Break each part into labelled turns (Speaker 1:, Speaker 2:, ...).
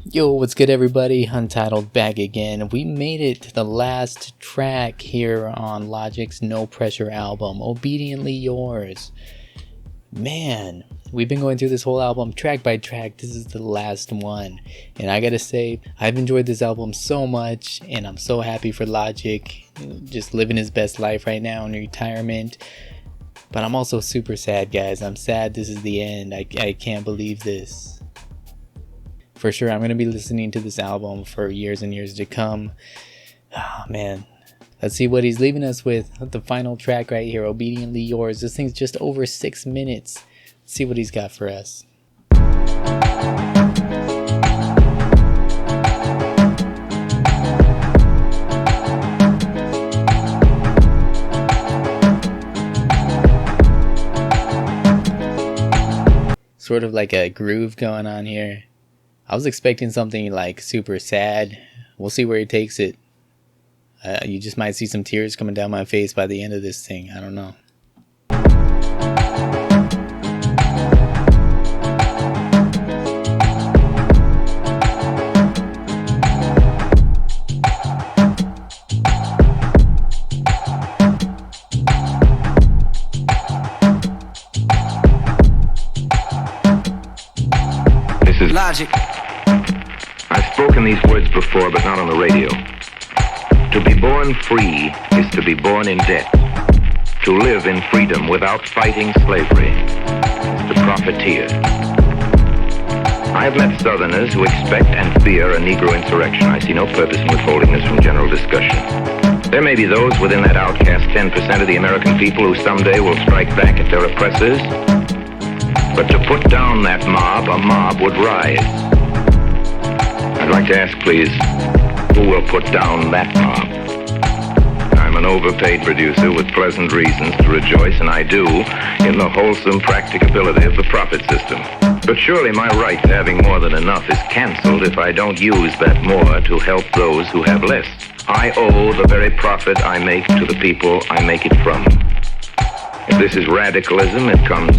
Speaker 1: Yo, what's good everybody? Untitled back again. We made it to the last track here on Logic's No Pressure album, Obediently Yours. Man, we've been going through this whole album track by track. This is the last one. And I gotta say, I've enjoyed this album so much, and I'm so happy for Logic, just living his best life right now in retirement. But I'm also super sad, guys. I'm sad this is the end. I can't believe this. For sure, I'm going to be listening to this album for years and years to come. Oh, man. Let's see what he's leaving us with. The final track right here, Obediently Yours. This thing's just over 6 minutes. Let's see what he's got for us. Sort of like a groove going on here. I was expecting something like super sad. We'll see where he takes it. You just might see some tears coming down my face by the end of this thing. I don't know.
Speaker 2: This is
Speaker 3: Logic.
Speaker 2: I've spoken these words before, but not on the radio. To be born free is to be born in debt. To live in freedom without fighting slavery is to profiteer. I have met Southerners who expect and fear a Negro insurrection. I see no purpose in withholding this from general discussion. There may be those within that outcast 10% of the American people who someday will strike back at their oppressors. But to put down that mob, a mob would rise. I'd like to ask, please, who will put down that mob? I'm an overpaid producer with pleasant reasons to rejoice, and I do, in the wholesome practicability of the profit system. But surely my right to having more than enough is cancelled if I don't use that more to help those who have less. I owe the very profit I make to the people I make it from. If this is radicalism, it comes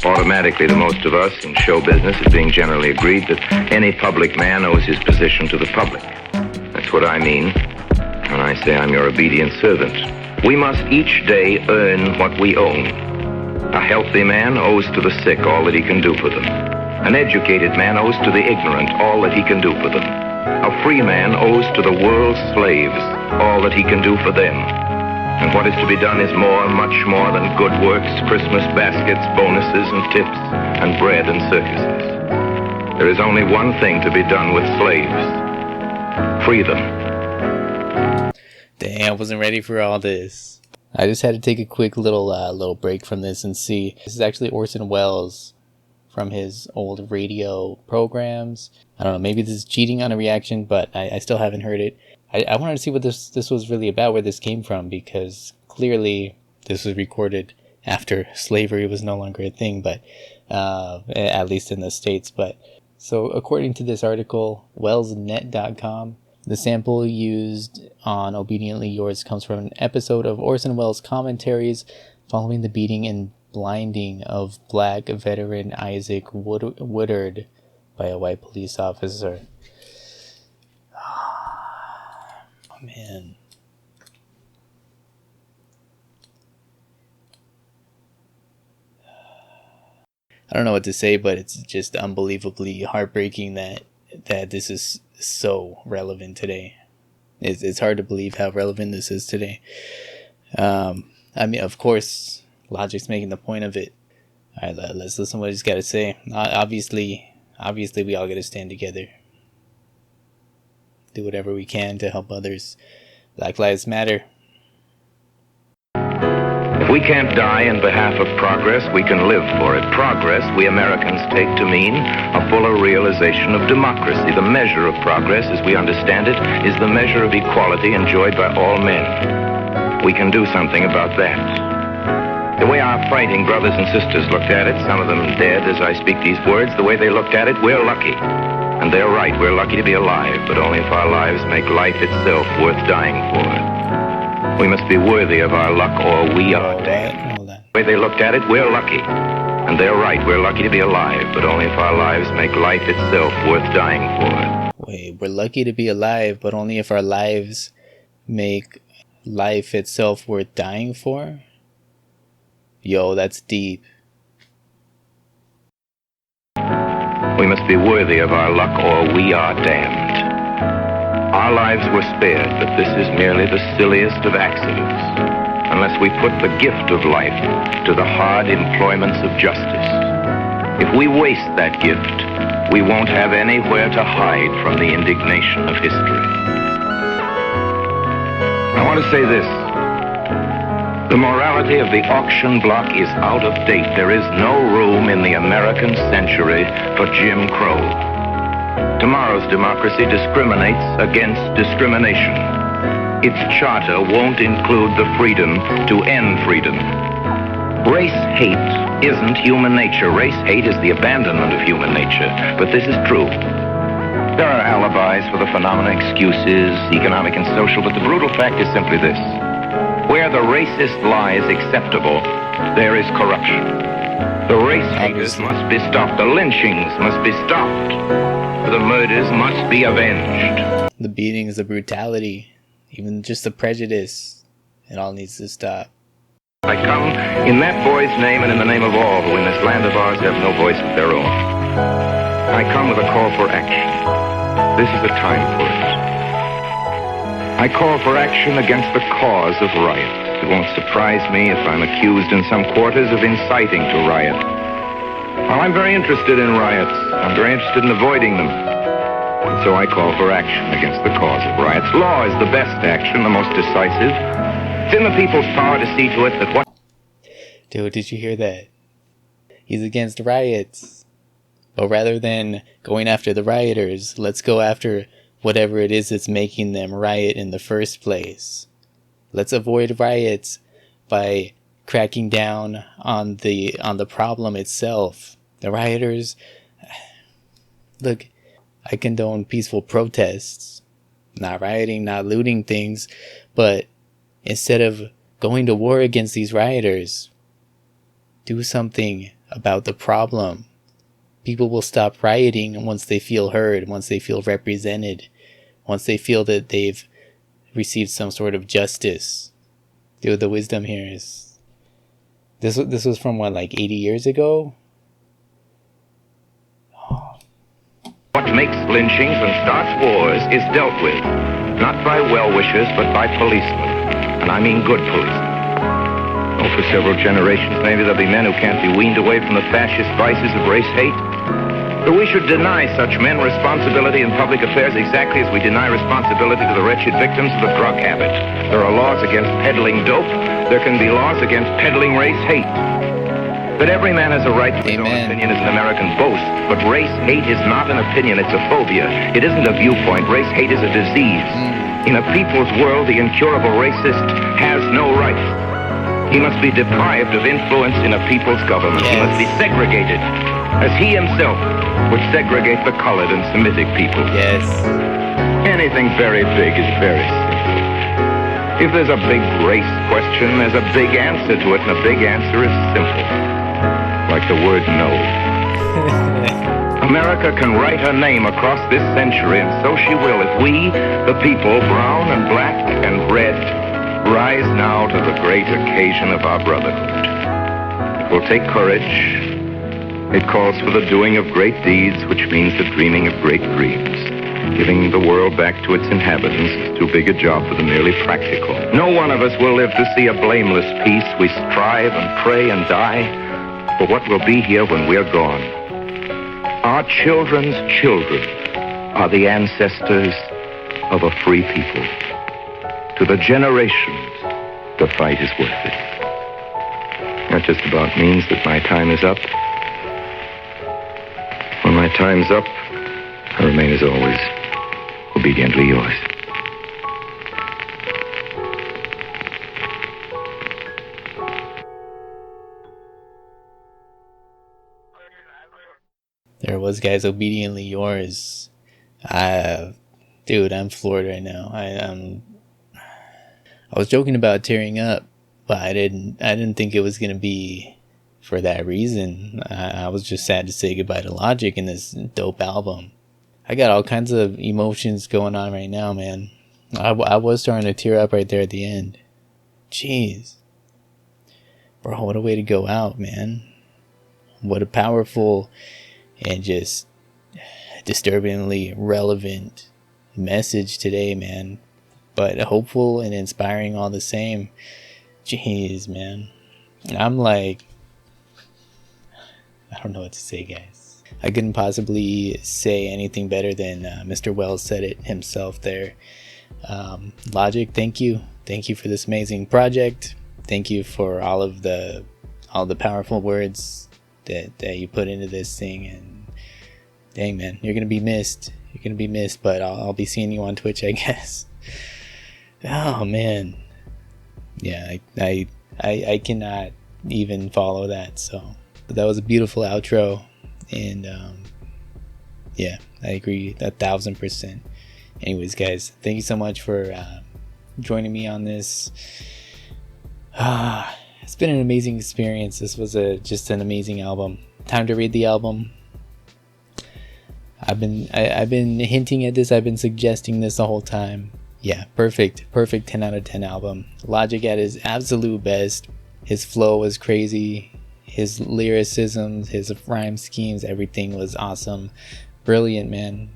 Speaker 2: automatically to most of us in show business as being generally agreed that any public man owes his position to the public. That's what I mean when I say I'm your obedient servant. We must each day earn what we own. A healthy man owes to the sick all that he can do for them. An educated man owes to the ignorant all that he can do for them. A free man owes to the world's slaves all that he can do for them. And what is to be done is more, much more than good works, Christmas baskets, bonuses and tips, and bread and circuses. There is only one thing to be done with slaves. Free them.
Speaker 1: Damn, I wasn't ready for all this. I just had to take a quick little break from this and see. This is actually Orson Welles from his old radio programs. I don't know, maybe this is cheating on a reaction, but I still haven't heard it. I wanted to see what this was really about, where this came from, because clearly this was recorded after slavery was no longer a thing, but at least in the States. But so according to this article, wellsnet.com, the sample used on Obediently Yours comes from an episode of Orson Welles' commentaries following the beating and blinding of black veteran Isaac Woodard by a white police officer. Man. I don't know what to say, but it's just unbelievably heartbreaking that this is so relevant today. It's hard to believe how relevant this is today. I mean, of course, Logic's making the point of it. All right, let's listen to what he's got to say. Obviously, we all got to stand together. Do whatever we can to help others. Black Lives Matter.
Speaker 2: If we can't die in behalf of progress, we can live for it. Progress, we Americans take to mean a fuller realization of democracy. The measure of progress, as we understand it, is the measure of equality enjoyed by all men. We can do something about that. The way our fighting brothers and sisters looked at it, some of them dead as I speak these words, the way they looked at it, we're lucky. And they're right, we're lucky to be alive, but only if our lives make life itself worth dying for. We must be worthy of our luck or we are dead. The way they looked at it, we're lucky. And they're right, we're lucky to be alive, but only if our lives make life itself worth dying for.
Speaker 1: Wait, we're lucky to be alive, but only if our lives make life itself worth dying for? Yo, that's deep.
Speaker 2: We must be worthy of our luck or we are damned. Our lives were spared, but this is merely the silliest of accidents, unless we put the gift of life to the hard employments of justice. If we waste that gift, we won't have anywhere to hide from the indignation of history. I want to say this. The morality of the auction block is out of date. There is no room in the American century for Jim Crow. Tomorrow's democracy discriminates against discrimination. Its charter won't include the freedom to end freedom. Race hate isn't human nature. Race hate is the abandonment of human nature. But this is true. There are alibis for the phenomena, excuses, economic and social, but the brutal fact is simply this. Where the racist lie is acceptable, there is corruption. The race haters must be stopped. The lynchings must be stopped. The murders must be avenged.
Speaker 1: The beatings, the brutality, even just the prejudice, it all needs to stop.
Speaker 2: I come in that boy's name and in the name of all who in this land of ours have no voice of their own. I come with a call for action. This is the time for it. I call for action against the cause of riot. It won't surprise me if I'm accused in some quarters of inciting to riot. Well, I'm very interested in riots. I'm very interested in avoiding them. And so I call for action against the cause of riots. Law is the best action, the most decisive. It's in the people's power to see to it that what...
Speaker 1: Dude, did you hear that? He's against riots. But rather than going after the rioters, let's go after whatever it is that's making them riot in the first place. Let's avoid riots by cracking down on the problem itself. The rioters, look, I condone peaceful protests, not rioting, not looting things, but instead of going to war against these rioters, do something about the problem. People will stop rioting once they feel heard, once they feel represented, once they feel that they've received some sort of justice. Dude, the wisdom here is... This was from what, like 80 years ago?
Speaker 2: What makes lynchings and starts wars is dealt with, not by well-wishers, but by policemen. And I mean good policemen. Oh, for several generations, maybe there'll be men who can't be weaned away from the fascist vices of race hate. But we should deny such men responsibility in public affairs exactly as we deny responsibility to the wretched victims of the drug habit. There are laws against peddling dope. There can be laws against peddling race hate. But every man has a right to his own opinion as an American boast. But race hate is not an opinion, it's a phobia. It isn't a viewpoint. Race hate is a disease. In a people's world, the incurable racist has no rights. He must be deprived of influence in a people's government. Yes. He must be segregated, as he himself would segregate the colored and Semitic people.
Speaker 1: Yes.
Speaker 2: Anything very big is very simple. If there's a big race question, there's a big answer to it, and a big answer is simple. Like the word no. America can write her name across this century, and so she will if we, the people, brown and black and red, rise now to the great occasion of our brotherhood. It will take courage. It calls for the doing of great deeds, which means the dreaming of great dreams. Giving the world back to its inhabitants is too big a job for the merely practical. No one of us will live to see a blameless peace. We strive and pray and die for what will be here when we're gone. Our children's children are the ancestors of a free people. To the generations, the fight is worth it. That just about means that my time is up. When my time's up, I remain as always, obediently yours.
Speaker 1: There was, guys, obediently yours. Dude, I'm floored right now. I was joking about tearing up, but I didn't think it was gonna be for that reason. I was just sad to say goodbye to Logic in this dope album. I got all kinds of emotions going on right now, man. I was starting to tear up right there at the end. Jeez. Bro, what a way to go out, man. What a powerful and just disturbingly relevant message today, man. But hopeful and inspiring all the same. Jeez, man. I'm like, I don't know what to say, guys. I couldn't possibly say anything better than Mr. Wells said it himself there. Logic, thank you. Thank you for this amazing project. Thank you for all the powerful words that you put into this thing. And dang, man, you're gonna be missed. You're gonna be missed, but I'll be seeing you on Twitch, I guess. Oh man, yeah, I cannot even follow that. So, but that was a beautiful outro, and yeah, I agree 1,000%. Anyways, guys, thank you so much for joining me on this. It's been an amazing experience. This was just an amazing album. Time to read the album. I've been hinting at this. I've been suggesting this the whole time. Yeah, perfect 10 out of 10 album. Logic at his absolute best. His flow was crazy. His lyricisms, his rhyme schemes, everything was awesome. Brilliant, man.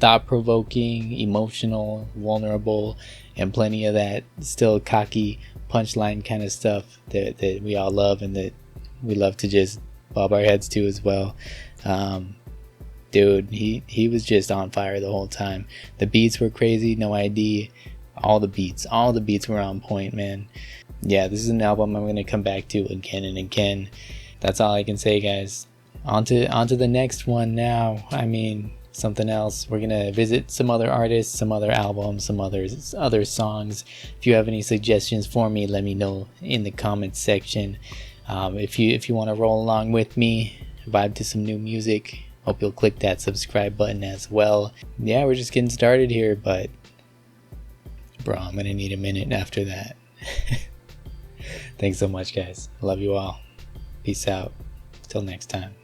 Speaker 1: Thought-provoking, emotional, vulnerable, and plenty of that still cocky punchline kind of stuff that we all love and that we love to just bob our heads to as well. Dude, he was just on fire the whole time. The beats were crazy, no ID. All the beats were on point, man. Yeah, this is an album I'm gonna come back to again and again. That's all I can say, guys. On to the next one now. I mean, something else. We're gonna visit some other artists, some other albums, some other songs. If you have any suggestions for me, let me know in the comments section. If you want to roll along with me, vibe to some new music, hope you'll click that subscribe button as well. Yeah, we're just getting started here, but bro, I'm gonna need a minute after that. Thanks so much, guys. I love you all. Peace out. Till next time.